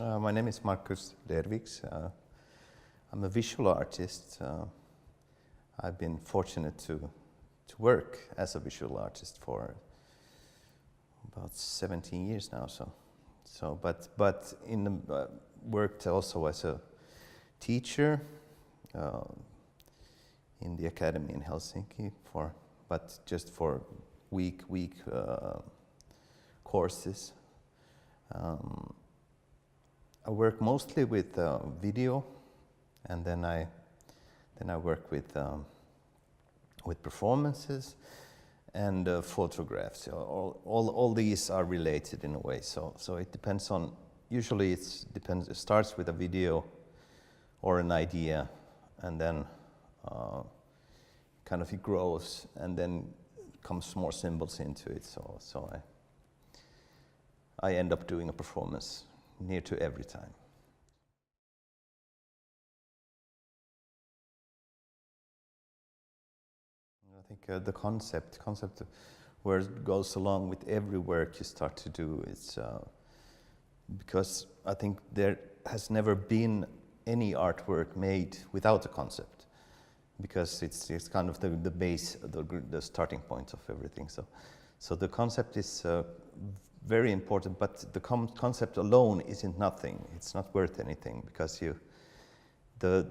My name is Lerviks. I'm a visual artist. I've been fortunate to work as a visual artist for about 17 years now. But worked also as a teacher in the academy in Helsinki but just for week courses. I work mostly with video, and then I work with performances and photographs. All these are related in a way. So it depends on. Usually it starts with a video or an idea, and then kind of it grows, and then comes more symbols into it. So I end up doing a performance near to every time. I think the concept where it goes along with every work you start to do is because I think there has never been any artwork made without a concept, because it's kind of the base, the starting point of everything. So the concept is very important, but the concept alone isn't nothing. It's not worth anything, because the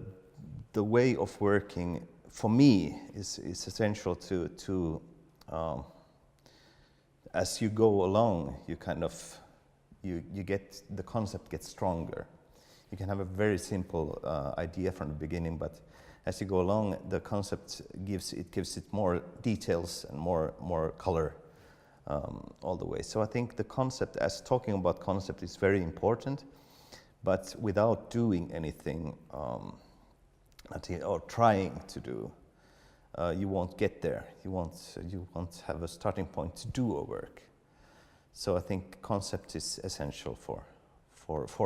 way of working for me is essential to as you go along, you kind of you get the concept gets stronger. You can have a very simple idea from the beginning, but as you go along, the concept gives it more details and more color all the way. So I think the concept, as talking about concept, is very important, but without doing anything or trying to do, you won't get there. You won't have a starting point to do a work. So I think concept is essential for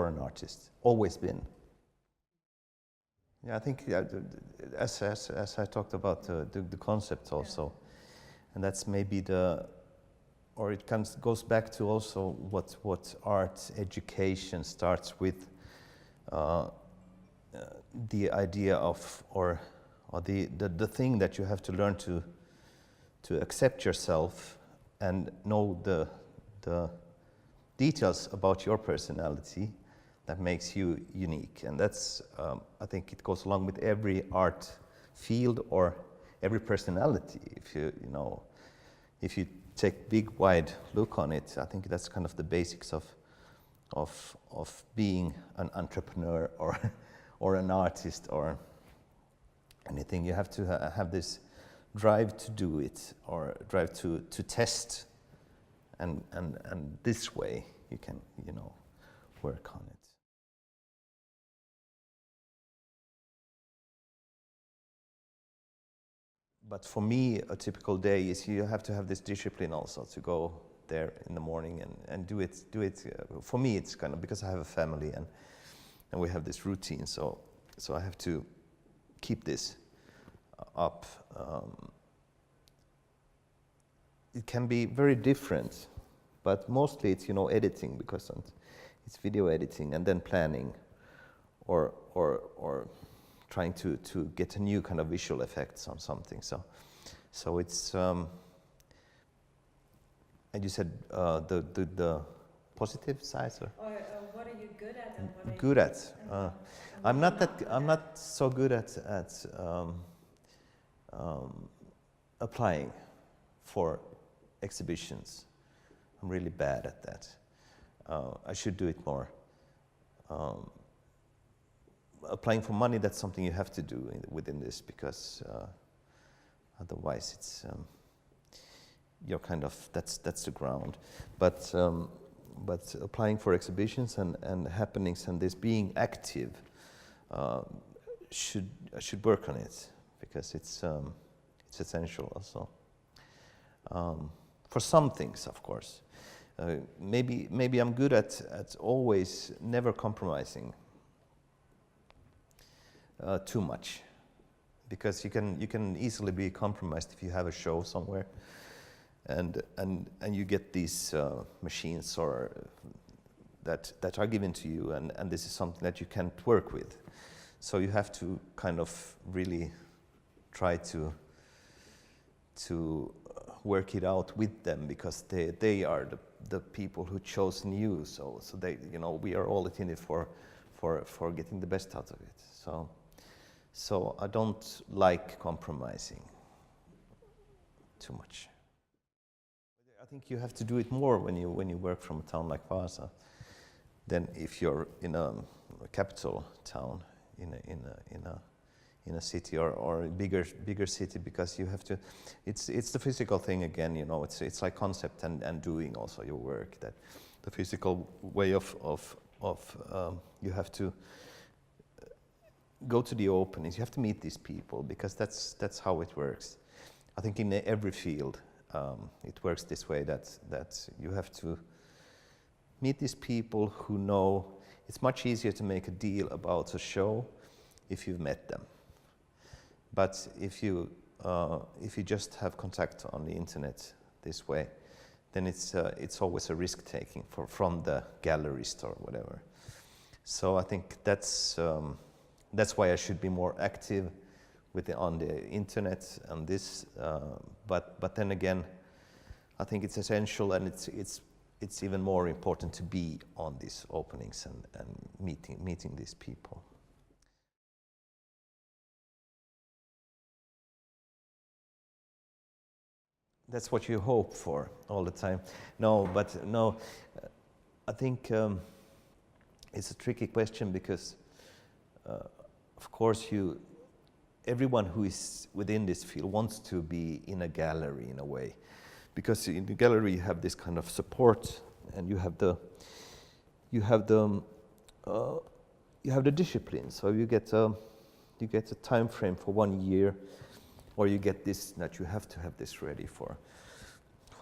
an artist. Always been. Yeah, I think as I talked about the concept also, and that's maybe or it goes back to also what art education starts with, the idea of or the thing that you have to learn to accept yourself and know the details about your personality that makes you unique. And that's I think it goes along with every art field or every personality. If you take big wide look on it, I think that's kind of the basics of being an entrepreneur or an artist or anything. You have to have this drive to do it, or drive to test, and this way you can work on it. But for me, a typical day is you have to have this discipline also to go there in the morning and do it. For me, it's kind of because I have a family and we have this routine. So I have to keep this up. It can be very different, but mostly it's editing, because it's video editing and then planning, or trying to get a new kind of visual effects on something. So it's and you said the positive side, or what are you good at and what are good you at? I'm not so good at applying for exhibitions. I'm really bad at that. I should do it more. Applying for money, that's something you have to do within this, because otherwise it's you're kind of that's the ground. But applying for exhibitions and happenings and this being active, I should work on it, because it's essential also. For some things, of course. Maybe I'm good at always never compromising too much, because you can easily be compromised if you have a show somewhere, and you get these machines or that are given to you, and this is something that you can't work with. So you have to kind of really try to work it out with them, because they are the people who chosen you. So they, you know, we are all in it for getting the best out of it. So I don't like compromising too much. I think you have to do it more when you work from a town like Vasa than if you're in a capital town, in a city or a bigger city, because you have to. It's the physical thing again, you know. It's like concept and doing also your work. That the physical way of you have to go to the openings. You have to meet these people, because that's how it works. I think in every field it works this way. That you have to meet these people who know. It's much easier to make a deal about a show if you've met them. But if you just have contact on the internet this way, then it's always a risk taking from the gallerist or whatever. So I think that's why I should be more active on the internet and this. But then again, I think it's essential, and it's even more important to be on these openings and meeting these people. That's what you hope for all the time. No, I think it's a tricky question, because of course everyone who is within this field wants to be in a gallery in a way, because in the gallery you have this kind of support, and you have the discipline. So you get a time frame for 1 year, or you get this, that you have to have this ready for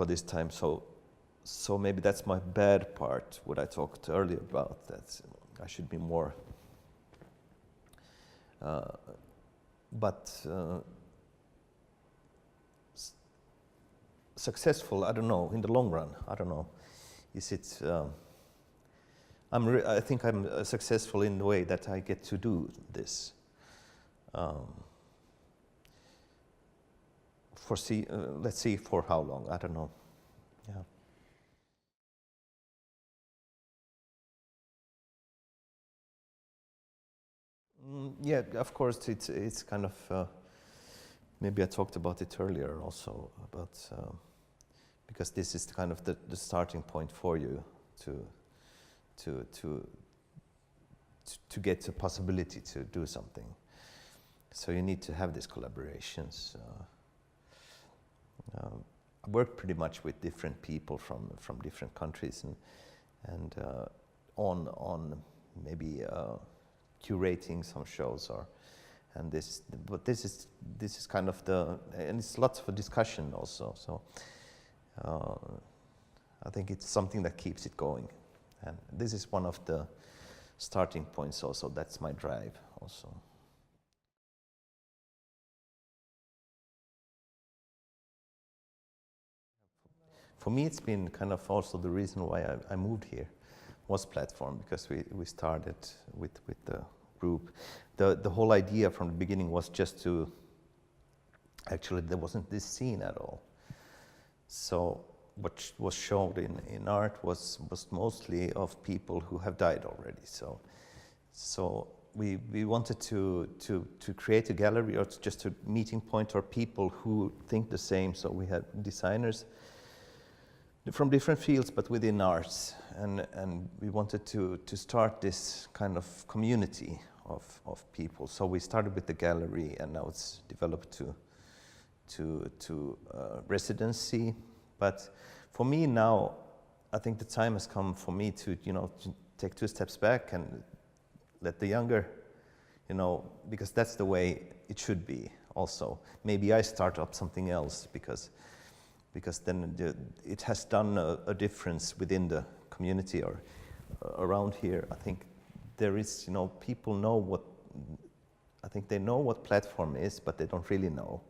this time. So maybe that's my bad part, what I talked earlier about, that I should be more successful. I don't know, in the long run, I don't know. Is it I think I'm successful in the way that I get to do this. Let's see for how long, I don't know. Yeah. Yeah, of course, it's kind of, maybe I talked about it earlier also, about, because this is kind of the starting point for you to get a possibility to do something. So you need to have these collaborations. I work pretty much with different people from different countries, and on maybe curating some shows, but this is kind of and it's lots of a discussion also. So I think it's something that keeps it going, and this is one of the starting points also. That's my drive also. For me, it's been kind of also the reason why I moved here, was platform, because we started with the group. The whole idea from the beginning was just to, actually there wasn't this scene at all. So what was shown in art was mostly of people who have died already. So we wanted to create a gallery, or just a meeting point, or people who think the same. So we had designers from different fields, but within arts, and we wanted to start this kind of community of people. So we started with the gallery, and now it's developed to residency. But for me now, I think the time has come for me to take 2 steps back and let the younger, because that's the way it should be. Also, maybe I start up something else, because then it has done a difference within the community or around here. I think there is, people know what, I think they know what platform is, but they don't really know.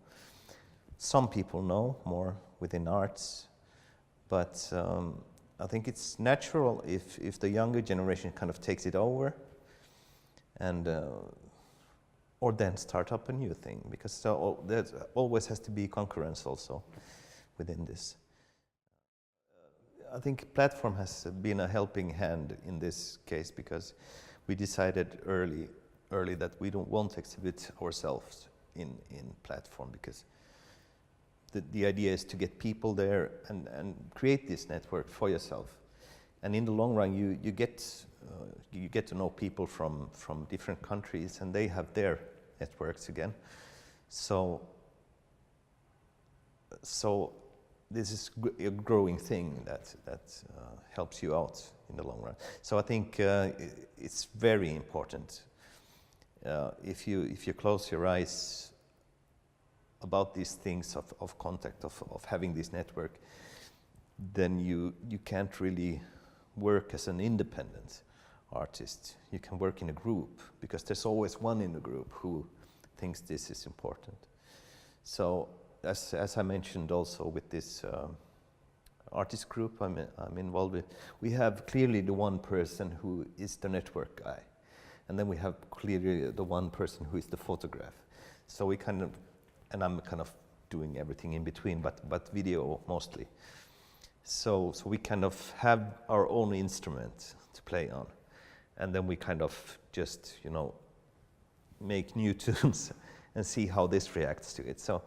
Some people know more within arts, but I think it's natural if the younger generation kind of takes it over, and or then start up a new thing, because there always has to be concurrence also within this. I think platform has been a helping hand in this case, because we decided early that we don't want to exhibit ourselves in platform, because the idea is to get people there and create this network for yourself. And in the long run, you get to know people from different countries, and they have their networks again. So this is a growing thing that helps you out in the long run. So I think it's very important. If you close your eyes about these things of contact, of having this network, then you can't really work as an independent artist. You can work in a group, because there's always one in the group who thinks this is important. So as I mentioned also with this artist group I'm involved with, we have clearly the one person who is the network guy, and then we have clearly the one person who is the photograph. So we kind of, and I'm kind of doing everything in between, but video mostly. So we kind of have our own instrument to play on, and then we kind of just, you know, make new tunes and see how this reacts to it. So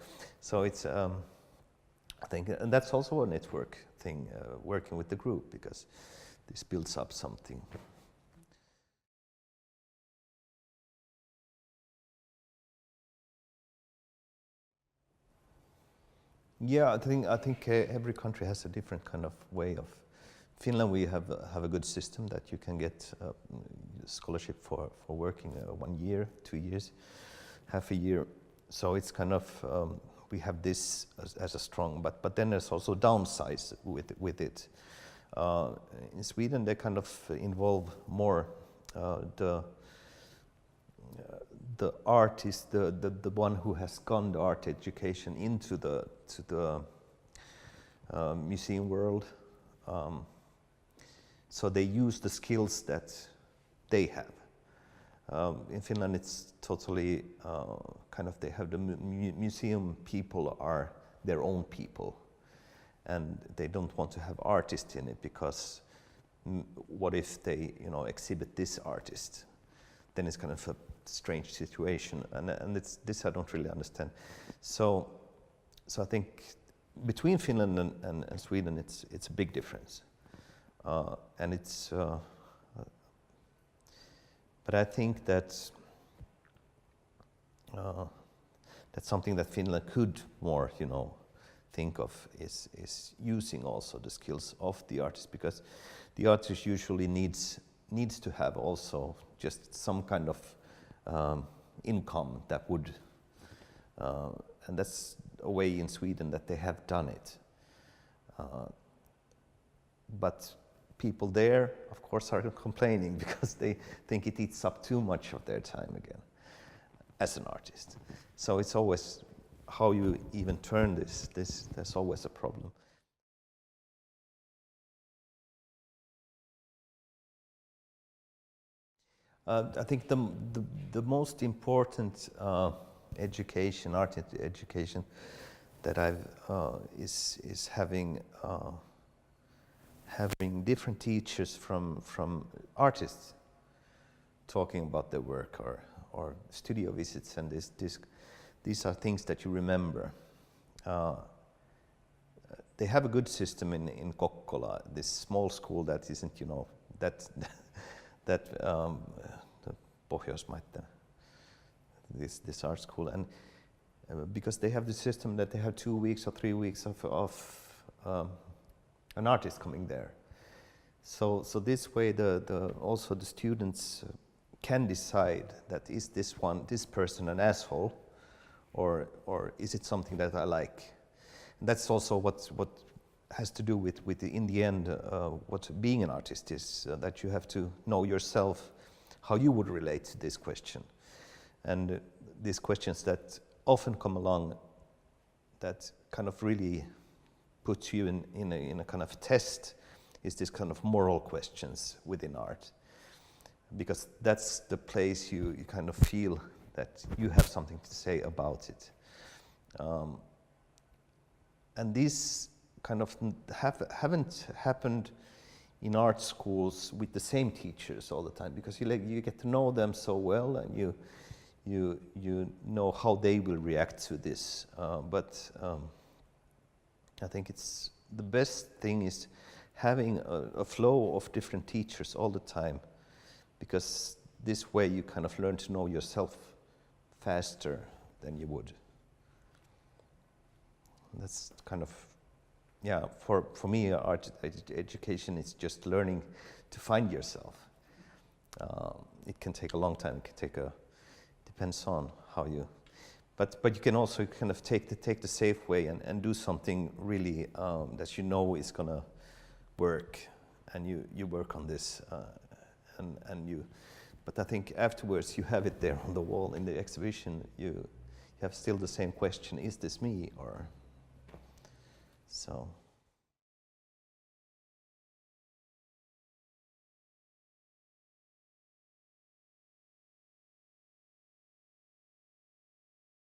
it's, I think, and that's also a network thing, working with the group, because this builds up something. Yeah, I think every country has a different kind of way of. Finland, we have a good system that you can get scholarship for working 1 year, 2 years, half a year. So it's kind of we have this as a strong, but then there's also downsides with it. In Sweden, they kind of involve more the artist, the one who has gone the art education into the museum world. So they use the skills that they have. In Finland, it's totally kind of, they have the museum people are their own people, and they don't want to have artists in it, because what if they, you know, exhibit this artist? Then it's kind of a strange situation, and it's this I don't really understand. So I think between Finland and Sweden, it's a big difference, and it's. But I think that that's something that Finland could more, you know, think of is using also the skills of the artist, because the artist usually needs to have also just some kind of income that would, and that's a way in Sweden that they have done it. But people there, of course, are complaining because they think it eats up too much of their time again as an artist. So it's always how you even turn this. There's always a problem. I think the most important education, art education, that I've is having different teachers from artists talking about their work, or studio visits, and these are things that you remember. They have a good system in Kokkola, this small school that isn't, you know, that the Pohjoismaiden, this art school, and because they have the system that they have 2 weeks or 3 weeks of an artist coming there. So this way also the students can decide that is this person an asshole, or is it something that I like? And that's also what has to do with in the end what being an artist is, that you have to know yourself how you would relate to this question, and these questions that often come along that kind of really puts you in a kind of test is this kind of moral questions within art, because that's the place you kind of feel that you have something to say about it. And these kind of haven't happened in art schools with the same teachers all the time, because you get to know them so well, and you know how they will react to this. But I think it's the best thing is having a flow of different teachers all the time, because this way you kind of learn to know yourself faster than you would. That's kind of, yeah, for me, art education is just learning to find yourself. It can take a long time. It can take depends on how you, but you can also kind of take the safe way and do something really that you know is gonna work, and you work on this, and you. But I think afterwards you have it there on the wall in the exhibition. You have still the same question: is this me? Or so.